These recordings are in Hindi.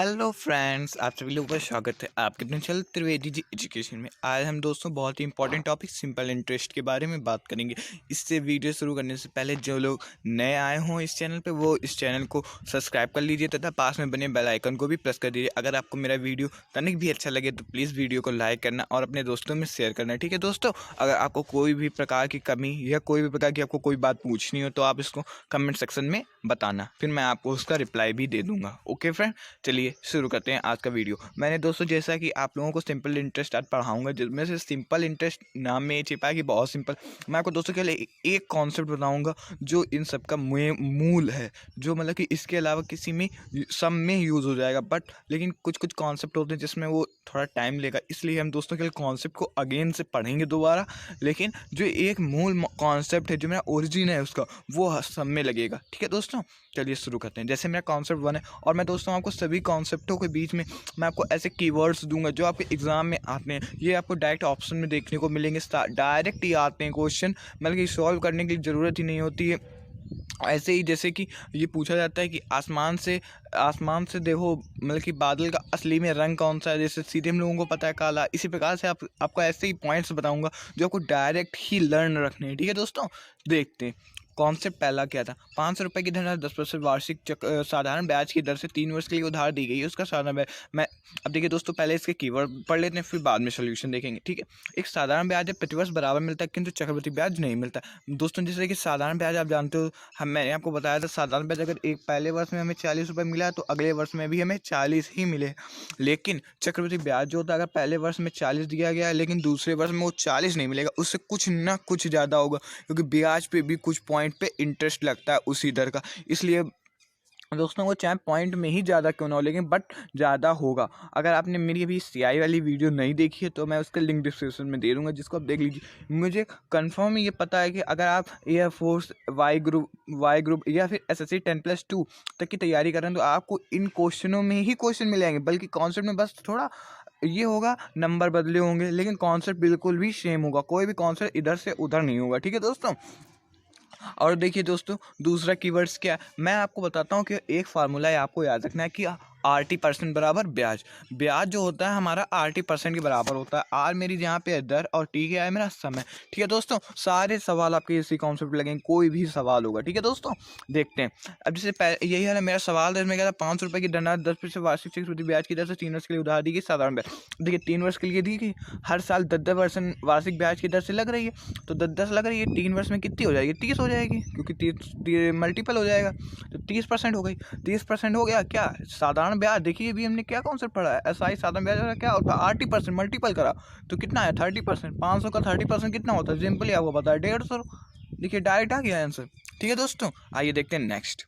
हेलो फ्रेंड्स, आप सभी लोगों का स्वागत है आपके अपने चैनल त्रिवेदी जी एजुकेशन में। आज हम दोस्तों बहुत ही इंपॉर्टेंट टॉपिक सिंपल इंटरेस्ट के बारे में बात करेंगे। इससे वीडियो शुरू करने से पहले जो लोग नए आए हों इस चैनल पे वो इस चैनल को सब्सक्राइब कर लीजिए तथा पास में बने बेल आइकन को भी प्रेस कर दीजिए। अगर आपको मेरा वीडियो तनिक भी अच्छा लगे तो प्लीज़ वीडियो को लाइक करना और अपने दोस्तों में शेयर करना, ठीक है दोस्तों। अगर आपको कोई भी प्रकार की कमी या कोई भी प्रकार की आपको कोई बात पूछनी हो तो आप इसको कमेंट सेक्शन में बताना, फिर मैं आपको उसका रिप्लाई भी दे दूँगा। ओके फ्रेंड, चलिए शुरू करते हैं आज का वीडियो। मैंने दोस्तों जैसा कि आप लोगों को सिंपल इंटरेस्ट आज पढ़ाऊंगा, जिसमें से सिंपल इंटरेस्ट नाम में ये छिपा है कि बहुत सिंपल। मैं आपको दोस्तों के लिए एक कॉन्सेप्ट बताऊंगा जो इन सब का मूल है, जो मतलब कि इसके अलावा किसी में सब में यूज़ हो जाएगा, बट लेकिन कुछ कुछ कॉन्सेप्ट होते हैं जिसमें वो थोड़ा टाइम लेगा। इसलिए हम दोस्तों के लिए कॉन्सेप्ट को अगेन से पढ़ेंगे दोबारा, लेकिन जो एक मूल कॉन्सेप्ट है, जो मेरा ओरिजिन है उसका, वो सब में लगेगा। ठीक है दोस्तों, चलिए शुरू करते हैं। जैसे मेरा कॉन्सेप्ट 1 है और मैं दोस्तों आपको सभी कॉन्सेप्टों के बीच में मैं आपको ऐसे कीवर्ड्स दूंगा जो आपके एग्जाम में आते हैं। ये आपको डायरेक्ट ऑप्शन में देखने को मिलेंगे, डायरेक्ट ही आते हैं क्वेश्चन, मतलब कि सॉल्व करने की ज़रूरत ही नहीं होती है। ऐसे ही जैसे कि ये पूछा जाता है कि आसमान से देखो, मतलब कि बादल का असली में रंग कौन सा है, जैसे सीधे हम लोगों को पता है काला। इसी प्रकार से आपको ऐसे ही पॉइंट्स बताऊंगा जो आपको डायरेक्ट ही लर्न रखने हैं। ठीक है दोस्तों, देखते हैं कॉन्सेप्ट पहला क्या था। 500 रुपये की धनराशि 10% वार्षिक साधारण ब्याज की दर से 3 वर्ष के लिए उधार दी गई है, उसका साधारण ब्याज। मैं अब देखिए दोस्तों, पहले इसके कीवर्ड पढ़ लेते हैं, फिर बाद में सोल्यूशन देखेंगे। ठीक है, एक साधारण ब्याज है प्रतिवर्ष बराबर मिलता है, किंतु चक्रवृद्धि ब्याज नहीं मिलता। दोस्तों जैसे कि साधारण ब्याज आप जानते हो, मैंने आपको बताया था साधारण ब्याज अगर एक पहले वर्ष में हमें 40 रुपये मिला तो अगले वर्ष में भी हमें 40 ही मिले। लेकिन चक्रवृद्धि ब्याज जो होता है, अगर पहले वर्ष में 40 दिया गया है लेकिन दूसरे वर्ष में वो 40 नहीं मिलेगा, उससे कुछ ना कुछ ज़्यादा होगा, क्योंकि ब्याज पे भी कुछ पॉइंट पे इंटरेस्ट लगता है उसी दर का। इसलिए दोस्तों वो चाहे पॉइंट में ही ज़्यादा क्यों ना हो, लेकिन बट ज़्यादा होगा। अगर आपने मेरी अभी सीआई वाली वीडियो नहीं देखी है तो मैं उसका लिंक डिस्क्रिप्शन में दे दूँगा, जिसको आप देख लीजिए। मुझे कंफर्म ये पता है कि अगर आप एयरफोर्स वाई ग्रुप या फिर एसएससी 10+2 तक की तैयारी करें तो आपको इन क्वेश्चनों में ही क्वेश्चन मिलेंगे, बल्कि कॉन्सेप्ट में बस थोड़ा ये होगा, नंबर बदले होंगे, लेकिन कॉन्सेप्ट बिल्कुल भी सेम होगा। कोई भी कॉन्सेप्ट इधर से उधर नहीं होगा। ठीक है दोस्तों, और देखिए दोस्तों दूसरा कीवर्ड्स क्या है, मैं आपको बताता हूँ कि एक फार्मूला है, आपको याद रखना है कि RT% बराबर ब्याज। ब्याज जो होता है हमारा RT% के बराबर होता है। आर मेरी जहाँ पे है दर और टी क्या है मेरा समय। ठीक है दोस्तों, सारे सवाल आपके इसी कॉन्सेप्ट लगेंगे, कोई भी सवाल होगा। ठीक है दोस्तों, देखते हैं। अब जैसे यही है ना मेरा सवाल, इसमें क्या था, 500 रुपये की धनराशि 10% वार्षिक चक्रवृद्धि ब्याज की दर से 3 वर्ष के लिए उधार दी गई साधारण ब्याज। देखिए 3 वर्ष के लिए दी गई, हर साल 10% वार्षिक ब्याज की दर से लग रही है, तो 10 लग रही है, 3 वर्ष में कितनी हो जाएगी, 30 हो जाएगी, क्योंकि 30 मल्टीपल हो जाएगा, तो 30% हो गई। 30% हो गया क्या साधारण ब्याज। देखिए अभी हमने क्या कॉन्सेप्ट पढ़ा है, एसआई साधारण ब्याज का क्या होता है, 80% मल्टीपल करा तो कितना है 30%। 500 का 30% कितना होता है, सिंपली आपको पता है 150। देखिए डायरेक्ट आ गया आंसर। ठीक है दोस्तों, आइए देखते हैं नेक्स्ट।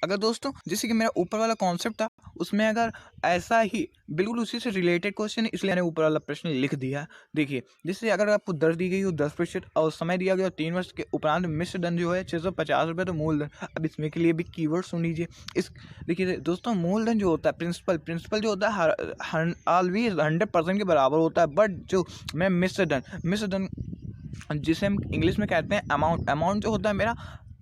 अगर दोस्तों जैसे कि मेरा ऊपर वाला कॉन्सेप्ट था, उसमें अगर ऐसा ही बिल्कुल उसी से रिलेटेड क्वेश्चन है, इसलिए मैंने ऊपर वाला प्रश्न लिख दिया। देखिए जैसे अगर आपको दर दी गई हो 10% और समय दिया गया 3 वर्ष के उपरांत मिश्र दंड जो है 650 रुपये, तो मूलधन। अब इसमें के लिए भी कीवर्ड सुन लीजिए। इस देखिए दोस्तों, मूलधन जो होता है, प्रिंसिपल जो होता है ऑलवेज 100% के बराबर होता है, बट जो मैं मिश्र दंड जिसे हम इंग्लिश में कहते हैं अमाउंट जो होता है मेरा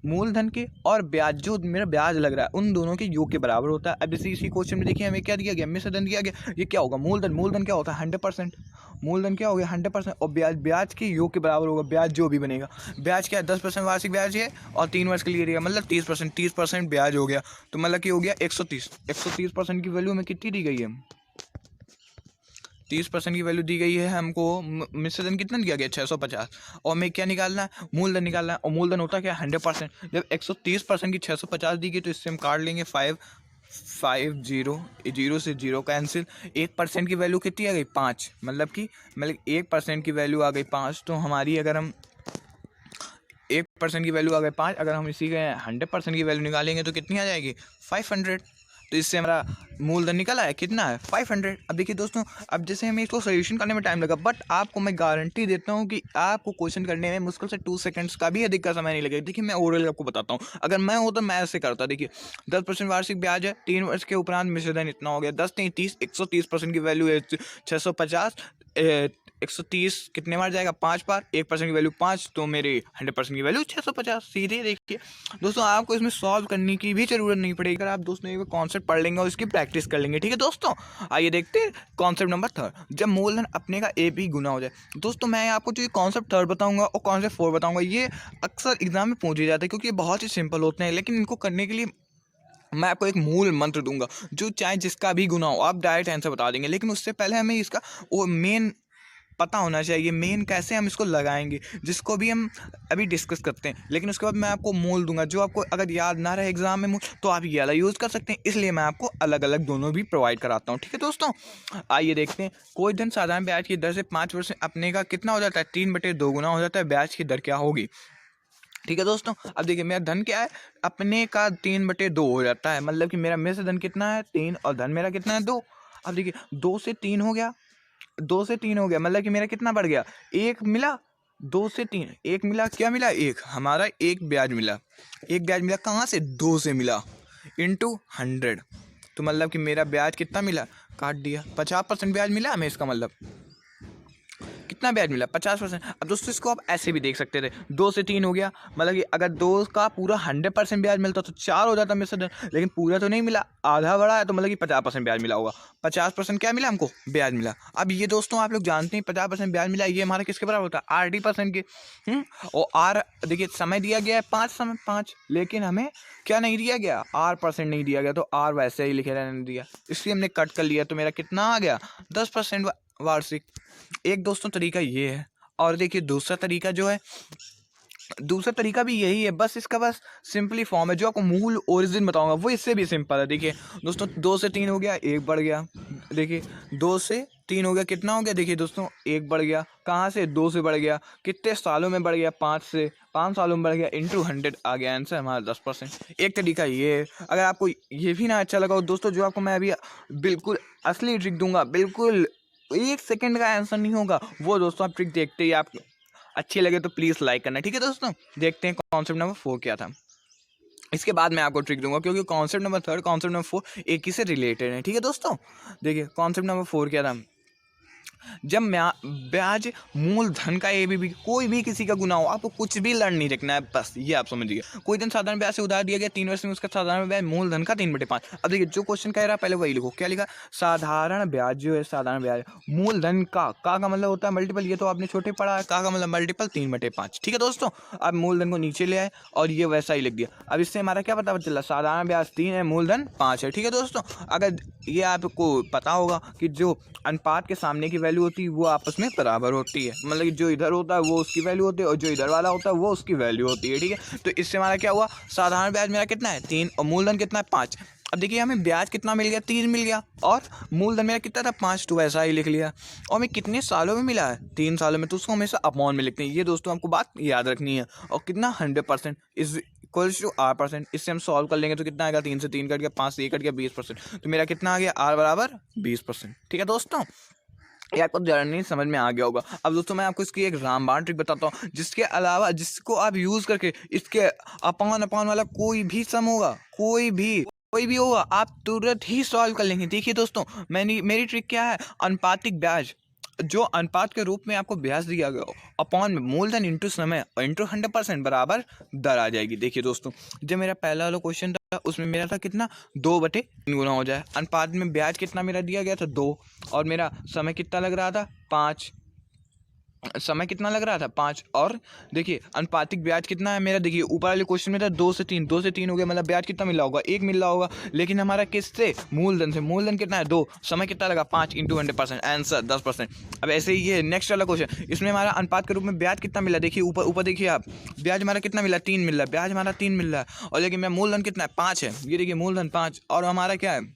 मूलधन के और ब्याज जो मेरा ब्याज लग रहा है उन दोनों के योग के बराबर होता है। अब जैसे इसी क्वेश्चन में देखिए हमें क्या दिया गया, मिश्रधन दिया गया, ये क्या होगा, मूलधन क्या होता है 100%। मूलधन क्या हो गया 100%, और ब्याज के योग के बराबर होगा, ब्याज जो भी बनेगा। ब्याज क्या है 10% वार्षिक ब्याज है और 3 वर्ष के लिए दिया, मतलब 30% ब्याज हो गया, तो मतलब कि हो गया 130% की वैल्यू में कितनी दी गई है, 30% की वैल्यू दी गई है हमको। मिश्रधन कितना दिया गया 650, और हमें क्या निकालना है, मूलधन निकालना है, और मूलधन होता है क्या 100%। जब 130% की 650 दी गई तो इससे हम काट लेंगे जीरो से जीरो कैंसिल। 1% की वैल्यू कितनी आ गई 5, मतलब 1% की वैल्यू आ गई 5, तो हमारी अगर हम 1% की वैल्यू आ गई 5, अगर हम इसी के 100% की वैल्यू निकालेंगे तो कितनी आ जाएगी 500। तो इससे हमारा मूलधन निकला है कितना है 500। अब देखिए दोस्तों, अब जैसे हमें इसको सोल्यूशन करने में टाइम लगा, बट आपको मैं गारंटी देता हूँ कि आपको क्वेश्चन करने में मुश्किल से 2 सेकंड्स का भी अधिक का समय नहीं लगेगा। देखिए मैं ओरल आपको बताता हूँ, अगर मैं हो तो मैं ऐसे करता। देखिए 10% वार्षिक ब्याज है, 3 वर्ष के उपरांत मिश्रधन इतना हो गया, 10 नहीं 30, 130% की वैल्यू है 650, 130 कितने बार जाएगा, 5 बार, 1% की वैल्यू 5, तो मेरी 100% की वैल्यू 650। सीधे देखिए दोस्तों, आपको इसमें सॉल्व करने की भी जरूरत नहीं पड़ेगी अगर आप दोस्तों एक कॉन्सेप्ट पढ़ लेंगे और इसकी प्रैक्टिस कर लेंगे। ठीक है दोस्तों, आइए देखते हैं कॉन्सेप्ट नंबर 3, जब मूलधन अपने का ए बी गुना हो जाए। दोस्तों मैं आपको जो ये कॉन्सेप्ट 3 बताऊंगा और कॉन्सेप्ट 4 बताऊंगा, ये अक्सर एग्जाम में पूछे जाते हैं क्योंकि ये बहुत ही सिंपल होते हैं, लेकिन इनको करने के लिए मैं आपको एक मूल मंत्र दूंगा जो चाहे जिसका भी गुना हो आप डायरेक्ट आंसर बता देंगे, लेकिन उससे पहले हमें इसका वो मेन पता होना चाहिए, मेन कैसे हम इसको लगाएंगे, जिसको भी हम अभी डिस्कस करते हैं। लेकिन उसके बाद मैं आपको मूल दूंगा जो आपको अगर याद ना रहे एग्जाम में मूल, तो आप ये वाला यूज़ कर सकते हैं, इसलिए मैं आपको अलग अलग दोनों भी प्रोवाइड कराता हूँ। ठीक है दोस्तों, आइए देखते हैं। कोई धन साधारण ब्याज की दर से 5% अपने का कितना हो जाता है, 3/2 गुना हो जाता है, ब्याज की दर क्या होगी। ठीक है दोस्तों, अब देखिए मेरा धन क्या है, अपने का 3/2 हो जाता है, मतलब कि मेरा मेरे से धन कितना है 3 और धन मेरा कितना है 2। अब देखिए 2 से 3 हो गया, 2 से 3 हो गया, मतलब कि मेरा कितना बढ़ गया, 1 मिला। 2 से 3 1 मिला, क्या मिला, 1 हमारा, 1 ब्याज मिला। 1 ब्याज मिला कहाँ से, 2 से मिला, इंटू 100, तो मतलब कि मेरा ब्याज कितना मिला, काट दिया, 50% ब्याज मिला हमें, इसका मतलब कितना ब्याज मिला, 50%। अब दोस्तों इसको आप ऐसे भी देख सकते थे, 2 से 3 हो गया, मतलब कि अगर 2 का पूरा 100% ब्याज मिलता तो 4 हो जाता मेरे से, लेकिन पूरा तो नहीं मिला, आधा बड़ा है, तो मतलब कि 50% ब्याज मिला होगा, 50% क्या मिला हमको, ब्याज मिला। अब ये दोस्तों आप लोग जानते हैं 50% ब्याज मिला, ये हमारा किसके बराबर होता है, RD% के। और आर देखिए समय दिया गया है 5, लेकिन हमें क्या नहीं दिया गया, R% नहीं दिया गया, तो R वैसे ही लिखे रहने दिया, इसलिए हमने कट कर लिया, तो मेरा कितना आ गया 10% वार्षिक। एक दोस्तों तरीका ये है, और देखिए दूसरा तरीका जो है, दूसरा तरीका भी यही है, बस इसका बस सिंपली फॉर्म है, जो आपको मूल ओरिजिन बताऊंगा वो इससे भी सिंपल है। देखिए दोस्तों 2 से 3 हो गया, 1 बढ़ गया, देखिए 2 से 3 हो गया, कितना हो गया, देखिए दोस्तों 1 बढ़ गया, कहाँ से, 2 से बढ़ गया, कितने सालों में बढ़ गया, 5 से, 5 सालों में बढ़ गया, इंटू 100 आ गया आंसर हमारा 10%। एक तरीका ये है। अगर आपको ये भी ना अच्छा लगा दोस्तों, जो आपको मैं अभी बिल्कुल असली ट्रिक दूंगा, बिल्कुल 1 सेकंड का आंसर नहीं होगा, वो दोस्तों आप ट्रिक देखते ही आप अच्छी लगे तो प्लीज़ लाइक करना। ठीक है दोस्तों, देखते हैं कॉन्सेप्ट नंबर 4 क्या था, इसके बाद मैं आपको ट्रिक दूंगा, क्योंकि कॉन्सेप्ट नंबर 3 कॉन्सेप्ट नंबर 4 एक ही से रिलेटेड है। ठीक है दोस्तों, देखिए कॉन्सेप्ट नंबर 4 क्या था, जब ब्याज मूलधन का ए बी कोई भी किसी का गुना हो, आपको कुछ भी लर्न नहीं रखना है, बस ये आप समझिए। कोई दिन साधारण ब्याज से उधार दिया गया 3 वर्ष में, उसका साधारण ब्याज मूलधन का 3/5। अब देखिए जो क्वेश्चन कह रहा है पहले वही लिखो, क्या लिखा, साधारण ब्याज जो है, साधारण ब्याज मूलधन का मतलब होता है मल्टीपल, ये तो आपने छोटे पढ़ा है, का मतलब मल्टीपल 3/5। ठीक है दोस्तों, अब मूलधन को नीचे ले आए और ये वैसा ही लिख दिया। अब इससे हमारा क्या पता चला, साधारण ब्याज 3 है, मूलधन 5 है। ठीक है दोस्तों, अगर ये आपको पता होगा कि जो अनुपात के सामने की वैल्यू होती है वो आपस में बराबर होती है, मतलब कि जो इधर होता है वो उसकी वैल्यू होती है और जो इधर वाला होता है वो उसकी वैल्यू होती है। ठीक है, तो इससे हमारा क्या हुआ, साधारण ब्याज मेरा कितना है 3 और मूलधन कितना है 5। अब देखिए हमें ब्याज कितना मिल गया, 3 मिल गया, और मूलधन मेरा कितना था 5, तो वैसा ही लिख लिया। और हमें कितने सालों में मिला है, 3 सालों में, तो उसको हमेशा अपॉन में लिखते हैं। ये दोस्तों आपको बात याद रखनी है। और कितना 100% इज इक्वल्स टू R%। इससे हम सॉल्व कर लेंगे तो कितना आएगा, 3 से 3 कट गया, 5 से 1 कट गया, 20%, तो मेरा कितना आ गया, R बराबर 20%। ठीक है दोस्तों, ये आपको जर्नी समझ में आ गया होगा। अब दोस्तों मैं आपको इसकी एक रामबाण ट्रिक बताता हूँ, जिसके अलावा जिसको आप यूज़ करके इसके अपान वाला कोई भी सम होगा, कोई भी होगा, आप तुरंत ही सॉल्व कर लेंगे। देखिए दोस्तों मेरी ट्रिक क्या है, अनुपातिक ब्याज, जो अनुपात के रूप में आपको ब्याज दिया गया अपॉन में मूलधन इंटू समय और इंटू 100% बराबर दर आ जाएगी। देखिए दोस्तों, जब मेरा पहला वाला क्वेश्चन था उसमें मेरा था कितना, 2/3 गुना हो जाए, अनुपात में ब्याज कितना मेरा दिया गया था 2, और मेरा समय कितना लग रहा था 5, समय कितना लग रहा था 5, और देखिए अनुपातिक ब्याज कितना है मेरा, देखिए ऊपर वाले क्वेश्चन में था 2 से 3, 2 से 3 हो गया, मतलब ब्याज कितना मिल रहा होगा, 1 मिल रहा होगा, लेकिन हमारा किससे, मूलधन से, मूलधन कितना है 2, समय कितना लगा 5 इंटू 100%, आंसर 10%। अब ऐसे ही ये नेक्स्ट वाला क्वेश्चन, इसमें हमारा अनुपात के रूप में ब्याज कितना मिला, देखिए ऊपर देखिए आप, ब्याज हमारा कितना मिला 3 मिल रहा है, ब्याज हमारा 3 मिल रहा है, और लेकिन मेरा मूलधन कितना है 5 है, ये देखिए मूलधन 5, और हमारा क्या है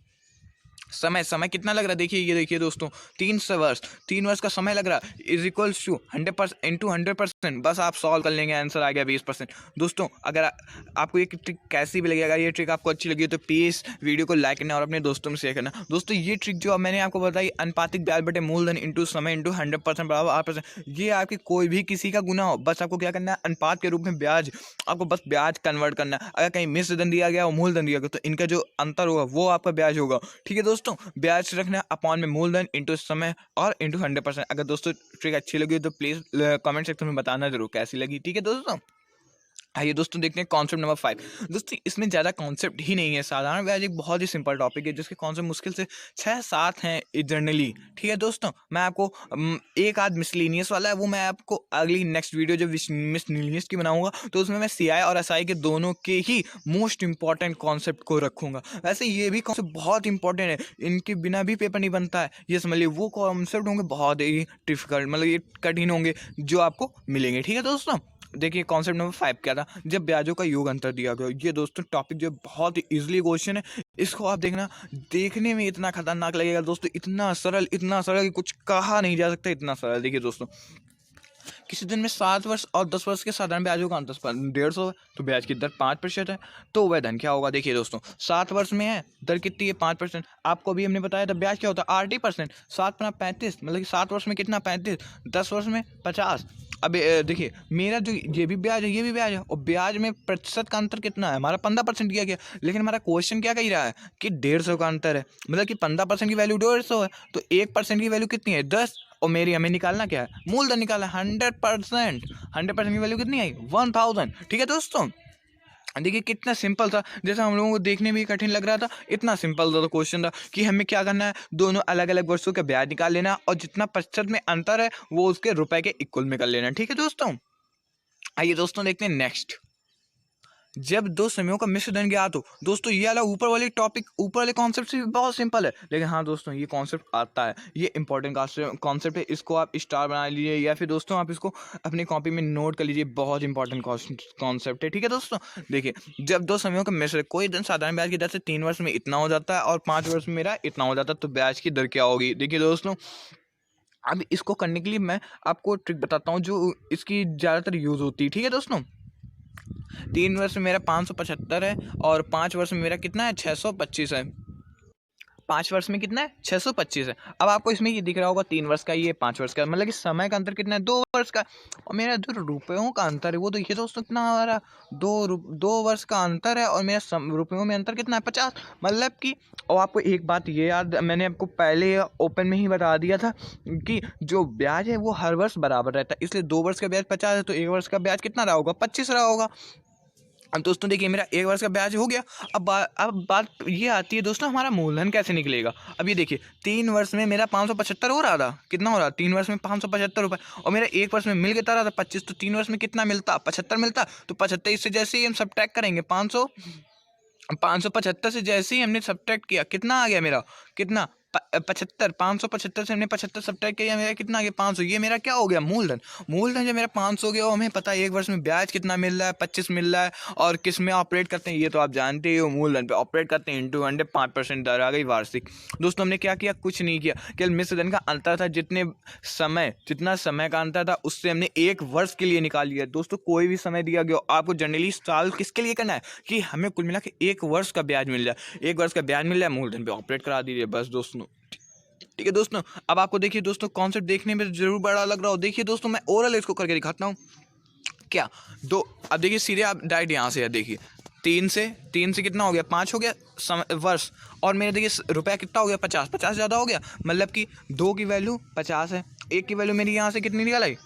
समय कितना लग रहा है, देखिए ये देखिए दोस्तों 3 वर्ष का समय लग रहा है, इज इक्वल्स टू 100% इंटू 100%, बस आप सॉल्व कर लेंगे, आंसर आ गया 20%। दोस्तों अगर आपको ये ट्रिक कैसी भी लगेगा, ये ट्रिक आपको अच्छी लगी तो प्लीज़ वीडियो को लाइक करना और अपने दोस्तों में शेयर करना। दोस्तों ये ट्रिक जो मैंने आपको बताई, अनुपातिक ब्याज बटे मूलधन इंटू समय इंटू 100% बराबर 8%, ये आपकी कोई भी किसी का गुना हो, बस आपको क्या करना है, अनुपात के रूप में ब्याज, आपको बस ब्याज कन्वर्ट करना है। अगर कहीं मिश्र धन दिया गया और मूलधन दिया गया तो इनका जो अंतर होगा वो आपका ब्याज होगा। ठीक है दोस्तों, ब्याज रखना अपॉन में मूलधन इंटू समय और इंटू 100%। अगर दोस्तों ट्रिक अच्छी लगी तो प्लीज़ कमेंट सेक्शन में बताना जरूर कैसी लगी। ठीक है दोस्तों, आइए दोस्तों देखते हैं कॉन्सेप्ट नंबर 5। दोस्तों इसमें ज़्यादा कॉन्सेप्ट ही नहीं है, साधारण ब्याज एक बहुत ही सिंपल टॉपिक है जिसके कॉन्सेप्ट मुश्किल से 6-7 हैं जनरली। ठीक है दोस्तों, मैं आपको एक आध मिसलिनियस वाला है वो मैं आपको अगली नेक्स्ट वीडियो जो मिसलिनियस की बनाऊंगा तो उसमें मैं सीआई और एसआई के दोनों के ही मोस्ट इंपॉर्टेंट कॉन्सेप्ट को रखूंगा। वैसे ये भी कॉन्सेप्ट बहुत इंपॉर्टेंट है, इनके बिना भी पेपर नहीं बनता है, ये समझ लीजिए। वो कॉन्सेप्ट होंगे बहुत ही डिफिकल्ट, मतलब ये कठिन होंगे जो आपको मिलेंगे। ठीक है दोस्तों, देखिए कॉन्सेप्ट नंबर 5 क्या था, जब ब्याजों का योग अंतर दिया गया। ये दोस्तों टॉपिक जो बहुत ही इजीली क्वेश्चन है, इसको आप देखना, देखने में इतना खतरनाक लगेगा दोस्तों, इतना सरल कि कुछ कहा नहीं जा सकता, इतना सरल। देखिए दोस्तों, किसी दिन में 7 वर्ष और 10 वर्ष के साधारण ब्याजों का अंतर 150 है तो ब्याज की दर 5% है, तो वह धन क्या होगा। देखिए दोस्तों, 7 वर्ष में है, दर कितनी है 5%। आपको भी हमने बताया था ब्याज क्या होता है 80%, 7×35 मतलब कि 7 वर्ष में कितना 35, 10 वर्ष में 50। अब देखिए मेरा जो ये भी ब्याज है, ये भी ब्याज है, और ब्याज में प्रतिशत का अंतर कितना है, हमारा 15% दिया गया, लेकिन हमारा क्वेश्चन क्या कह रहा है कि 150 का अंतर है, मतलब कि 15% की वैल्यू 150 है, तो 1% की वैल्यू कितनी है 10, और मेरी हमें निकालना क्या है, मूलधन निकालना है 100%। 100% की वैल्यू कितनी आई 1000। ठीक है दोस्तों, देखिए कितना सिंपल था, जैसा हम लोगों को देखने में कठिन लग रहा था, इतना सिंपल था क्वेश्चन था कि हमें क्या करना है, दोनों अलग अलग वर्षों का ब्याज निकाल लेना और जितना प्रतिशत में अंतर है वो उसके रुपए के इक्वल में कर लेना। ठीक है दोस्तों, आइए दोस्तों देखते हैं नेक्स्ट, जब दो समयों का मिश्र धन ज्ञात हो। दोस्तों ये वाला ऊपर वाले टॉपिक, ऊपर वाले कॉन्सेप्ट से भी बहुत सिंपल है, लेकिन हाँ दोस्तों ये कॉन्सेप्ट आता है, ये इंपॉर्टेंट कॉन्सेप्ट है, इसको आप स्टार बना लीजिए या फिर दोस्तों आप इसको अपनी कॉपी में नोट कर लीजिए, बहुत इंपॉर्टेंट कॉन्सेप्ट है। ठीक है दोस्तों, देखिए जब दो समयों का मिश्र, कोई धन साधारण ब्याज की दर से 3 वर्ष में इतना हो जाता है और 5 वर्ष में मेरा इतना हो जाता है, तो ब्याज की दर क्या होगी। देखिए दोस्तों, अब इसको करने के लिए मैं आपको ट्रिक बताता हूँ जो इसकी ज़्यादातर यूज़ होती है। ठीक है दोस्तों, 3 वर्ष में मेरा 575 है और 5 वर्ष में मेरा कितना है 625 है। 5 वर्ष में कितना है 625 है। अब आपको इसमें ये दिख रहा होगा 3 वर्ष का, ये 5 वर्ष का, मतलब कि समय का अंतर कितना है 2 वर्ष का, और मेरा जो रुपयों का अंतर है वो देखिए दोस्तों कितना आ रहा है 2 वर्ष का अंतर है, और मेरा रुपयों में अंतर कितना है 50, मतलब कि। और आपको एक बात ये याद, मैंने आपको पहले ओपन में ही बता दिया था कि जो ब्याज है वो हर वर्ष बराबर रहता है, इसलिए 2 वर्ष का ब्याज 50 है तो 1 वर्ष का ब्याज कितना रहा होगा 25 रहा होगा। अब दोस्तों देखिए मेरा 1 वर्ष का ब्याज हो गया, अब बात ये आती है दोस्तों हमारा मूलधन कैसे निकलेगा। अब ये देखिए 3 वर्ष में मेरा 575 हो रहा था, कितना हो रहा 3 वर्ष में 575 रुपये, और मेरा 1 वर्ष में मिल के रहा था 25, तो 3 वर्ष में कितना मिलता 75 मिलता, तो 75 इससे जैसे ही हम सब्ट्रैक्ट करेंगे 575 से जैसे ही हमने सब्ट्रैक्ट किया कितना आ गया मेरा, कितना 75, 575 से हमने 75 सब्ट्रैक्ट किया, मेरा कितना आ गया 500, ये मेरा क्या हो गया मूलधन। मूलधन जब मेरा 500 हो गया, और हमें पता है 1 वर्ष में ब्याज कितना मिल रहा है 25 मिल रहा है, और किस में ऑपरेट करते हैं ये तो आप जानते ही हो, मूलधन पे ऑपरेट करते हैं इंटू 100, 5% दर आ गई वार्षिक। दोस्तों हमने क्या किया, कुछ नहीं किया, केवल मिश्र धन का अंतर था, जितना समय का अंतर था उससे हमने 1 वर्ष के लिए निकाल लिया। दोस्तों कोई भी समय दिया गया आपको जनरली सॉल्व किसके लिए करना है कि हमें कुल मिला के 1 वर्ष का ब्याज मिल जाए, 1 वर्ष का ब्याज मिल जाए, मूलधन पे ऑपरेट करा दीजिए बस दोस्तों। ठीक है दोस्तों, अब आपको देखिए दोस्तों कॉन्सेप्ट देखने में जरूर बड़ा लग रहा हो, देखिए दोस्तों मैं ओरल इसको करके दिखाता हूँ क्या दो। अब देखिए सीधे आप डायरेक्ट यहाँ से देखिए 3 से कितना हो गया 5 हो गया वर्ष, और मेरे देखिए रुपया कितना हो गया 50 ज़्यादा हो गया, मतलब कि 2 की वैल्यू 50 है, 1 की वैल्यू मेरी यहाँ से कितनी निकल आई,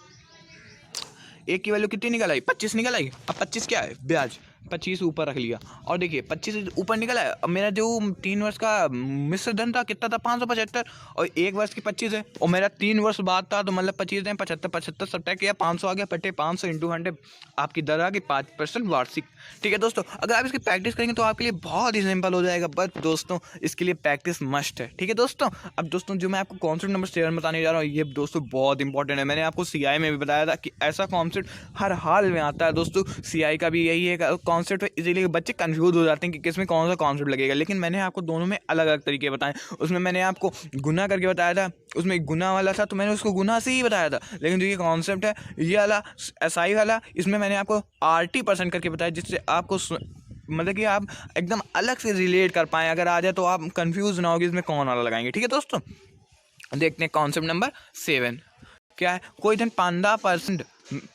1 की वैल्यू कितनी निकल आई 25 निकल आई। अब 25 क्या है ब्याज, 25 ऊपर रख लिया, और देखिए 25 ऊपर निकला है। अब मेरा जो 3 वर्ष का मिश्र धन था कितना था 575, और 1 वर्ष की 25 है, और मेरा 3 वर्ष बाद था तो मतलब 25 है 75 सब्ट्रैक्ट किया 500 आ गया, बटे 500 इंटू 100 आपकी दर आ गई 5% वार्षिक। ठीक है दोस्तों, अगर आप इसकी प्रैक्टिस करेंगे तो आपके लिए बहुत ही सिंपल हो जाएगा, बट दोस्तों इसके लिए प्रैक्टिस मस्ट है। ठीक है दोस्तों, अब दोस्तों जो मैं आपको कॉन्सेप्ट नंबर 7 बताने जा रहा हूँ ये दोस्तों बहुत इंपॉर्टेंट है, मैंने आपको CI में भी बताया था कि ऐसा कॉन्सेप्ट हर हाल में आता है दोस्तों, CI का भी यही है कॉन्सेप्ट है, इसीलिए बच्चे कंफ्यूज हो जाते हैं कि किस में कौन सा कॉन्सेप्ट लगेगा। लेकिन मैंने आपको दोनों में अलग अलग तरीके बताए। उसमें मैंने आपको गुना करके बताया था, उसमें गुना वाला था तो मैंने उसको गुना से ही बताया था। लेकिन जो ये कॉन्सेप्ट है ये वाला SI वाला, इसमें मैंने आपको RT% करके बताया, जिससे आपको मतलब कि आप एकदम अलग से रिलेट कर पाएँ। अगर आ जाए तो आप कंफ्यूज ना हो कि इसमें कौन वाला लगाएंगे। ठीक है दोस्तों, देखते हैं कॉन्सेप्ट नंबर 7 क्या है। कोई धन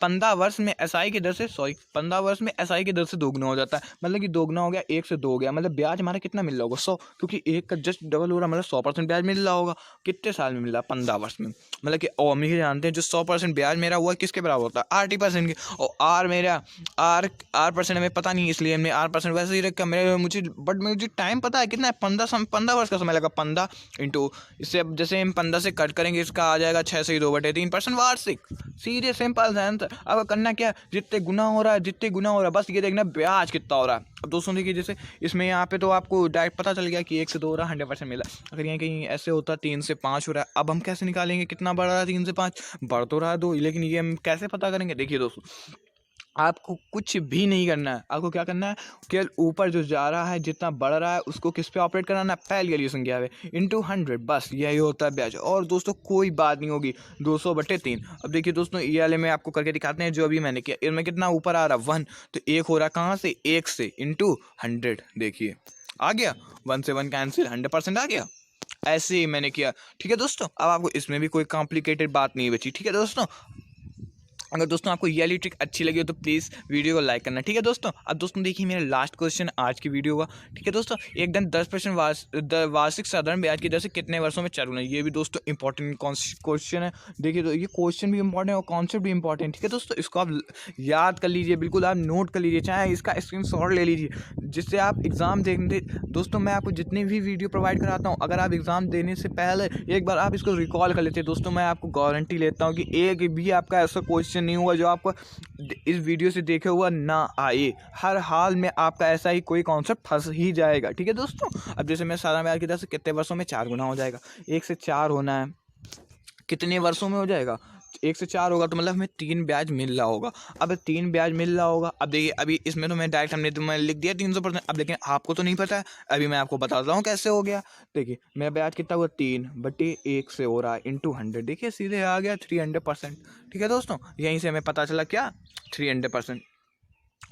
15 वर्ष में SI की दर से 15 वर्ष में SI की दर से दोगुना हो जाता है। मतलब कि दोगुना हो गया, 1 से 2 हो गया, मतलब ब्याज हमारा कितना मिल रहा होगा 100, क्योंकि 1 का जस्ट डबल हो रहा, मतलब 100% ब्याज मिल रहा होगा। कितने साल में मिल रहा? 15 वर्ष में। मतलब कि और हम ये जानते हैं जो 100% ब्याज मेरा हुआ किसके बराबर होता है? RT% के। और आर मेरा आर परसेंट हमें पता नहीं, इसलिए हमने R% वैसे ही रखा। मुझे टाइम पता है कितना है, 15 वर्ष का समय लगा। 15 इंटू इससे, अब जैसे हम 15 से कट करेंगे, इसका आ जाएगा 6 से 2/3% वार्षिक। सीधे सिंपल आंसर। अब करना क्या, जितने गुना हो रहा है बस ये देखना ब्याज कितना हो रहा है। अब दोस्तों देखिए, जैसे इसमें यहाँ पे तो आपको डायरेक्ट पता चल गया कि 1 से 2 हो रहा है, 100% मिला। अगर यहाँ कहीं ऐसे होता 3 से 5 हो रहा है, अब हम कैसे निकालेंगे कितना बढ़ रहा है? 3 से 5 बढ़ तो रहा है 2, लेकिन ये हम कैसे पता करेंगे? देखिए दोस्तों, आपको कुछ भी नहीं करना है। आपको क्या करना है, केवल ऊपर जो जा रहा है जितना बढ़ रहा है उसको किस पे ऑपरेट कराना है? पहली वाली संख्या पे इंटू 100, बस यही होता है ब्याज। और दोस्तों कोई बात नहीं होगी, 200/3। अब देखिए दोस्तों, ये वाले में आपको करके दिखाते हैं जो अभी मैंने किया। इनमें कितना ऊपर आ रहा है? 1, तो 1 हो रहा है कहाँ से? 1 से इंटू 100। देखिए आ गया, 1 से 1 कैंसिल, 100% आ गया। ऐसे ही मैंने किया। ठीक है दोस्तों, अब आपको इसमें भी कोई कॉम्प्लिकेटेड बात नहीं बची। ठीक है दोस्तों, अगर दोस्तों आपको ये वाली ट्रिक अच्छी लगी हो तो प्लीज़ वीडियो को लाइक करना। ठीक है दोस्तों, अब दोस्तों देखिए मेरा लास्ट क्वेश्चन आज की वीडियो का। ठीक है दोस्तों, एक दिन 10% वार्षिक साधारण ब्याज की दर से कितने वर्षों में चालू है? ये भी दोस्तों इंपॉर्टेंट क्वेश्चन है। देखिए तो ये क्वेश्चन भी इंपॉर्टेंट है और कॉन्सेप्ट भी इंपॉर्टेंट। ठीक है दोस्तों, इसको आप याद कर लीजिए, बिल्कुल आप नोट कर लीजिए, चाहे इसका स्क्रीनशॉट ले लीजिए, जिससे आप एग्ज़ाम देखने। दोस्तों मैं आपको जितनी भी वीडियो प्रोवाइड कराता हूँ, अगर आप एग्ज़ाम देने से पहले एक बार आप इसको रिकॉल कर लेते हैं, दोस्तों मैं आपको गारंटी लेता हूँ कि एक भी आपका ऐसा क्वेश्चन नहीं हुआ जो आपको इस वीडियो से देखे हुआ ना आए। हर हाल में आपका ऐसा ही कोई कॉन्सेप्ट फंस ही जाएगा। ठीक है दोस्तों, अब जैसे मैं साधारण ब्याज की दर से कितने वर्षों में 4 गुना हो जाएगा? 1 से 4 होना है, कितने वर्षों में हो जाएगा? 1 से 4 होगा तो मतलब हमें 3 ब्याज मिल रहा होगा। अब 3 ब्याज मिल रहा होगा, अब देखिए अभी इसमें तो मैं डायरेक्ट हमने तो मैं लिख दिया 300%। अब लेकिन आपको तो नहीं पता है, अभी मैं आपको बताता हूँ कैसे हो गया। देखिए मेरा ब्याज कितना हुआ? 3/1 से हो रहा है इंटू 100। देखिए सीधे आ गया 300%। ठीक है दोस्तों, यहीं से हमें पता चला क्या? 300%।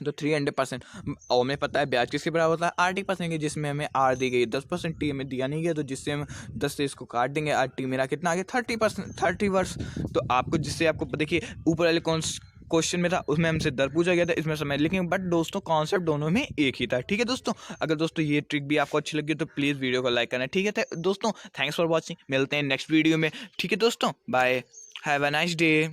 तो 300%। और हमें पता है ब्याज किसके बराबर होता है? RT% के, जिसमें हमें R दी गई 10%, T हमें दिया नहीं गया, तो जिससे हम 10 से इसको काट देंगे, RT मेरा कितना आ गया? 30%, 30 वर्ष। तो आपको जिससे आपको देखिए ऊपर वाले क्वेश्चन में था उसमें हमसे दर पूछा गया था, इसमें समय लिखेंगे, बट दोस्तों कॉन्सेप्ट दोनों में एक ही था। ठीक है दोस्तों, अगर दोस्तों ये ट्रिक भी आपको अच्छी लगी तो प्लीज़ वीडियो को लाइक करना। ठीक है दोस्तों, थैंक्स फॉर वॉचिंग, मिलते हैं नेक्स्ट वीडियो में। ठीक है दोस्तों, bye, have a nice day.